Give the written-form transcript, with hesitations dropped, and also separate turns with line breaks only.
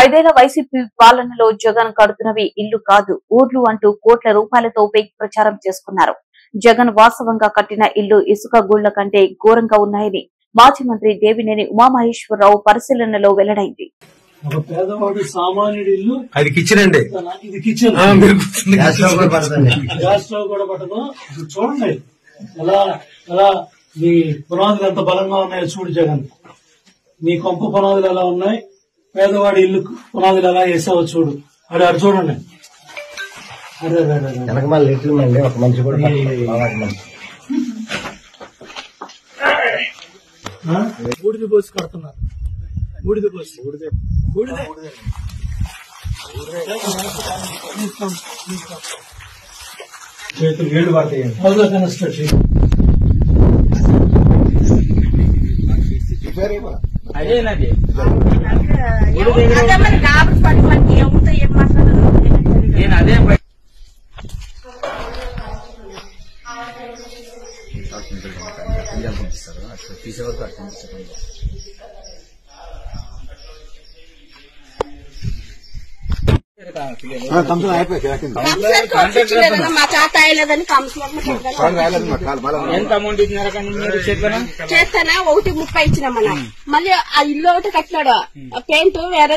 ఐదేళ్ల వైసీపీ పాలనలో జగన్ కడుతున్నవి ఇల్లు కాదు ఊర్లు అంటూ కోట్ల రూపాయలతో ఫేక్ ప్రచారం చేసుకున్నారు. జగన్ వాస్తవంగా కట్టిన ఇల్లు ఇసుక గూళ్ల కంటే ఘోరంగా ఉన్నాయని మాజీ మంత్రి దేవినేని ఉమామహేశ్వరరావు పరిశీలనలో వెల్లడైంది.
ఒక పేదవాడు సామాన్యుడి ఇల్లు
అది కిచెన్ అండి,
ఇది కిచెన్, గ్యాస్ స్టవ్ కూడా పట్టదు. చూడండి ఎలా ఎలా మీ పునాదులు ఎంత బలంగా ఉన్నాయో చూడు జగన్. నీ కొంప పునాదులు ఎలా ఉన్నాయి, పేదవాడి ఇల్లు పునాదులు ఎలా వేసావో చూడు. అడు చూడండి.
ఒక మనిషి కూడా
బూడిద పోసి కడుతున్నారు. బూడిద పోసి చేతులు వేడి పడతాయి. కన్స్ట్రక్షన్
అదేనది నేను అదే తీసే వరకు అర్థం ఎంత అమౌంట్ ఇచ్చినారా?
చేస్తానా 1.30 ఇచ్చినామన్నా. మళ్ళీ ఆ ఇల్లు ఒకటి కట్టినాడు, పెయింట్ వేరే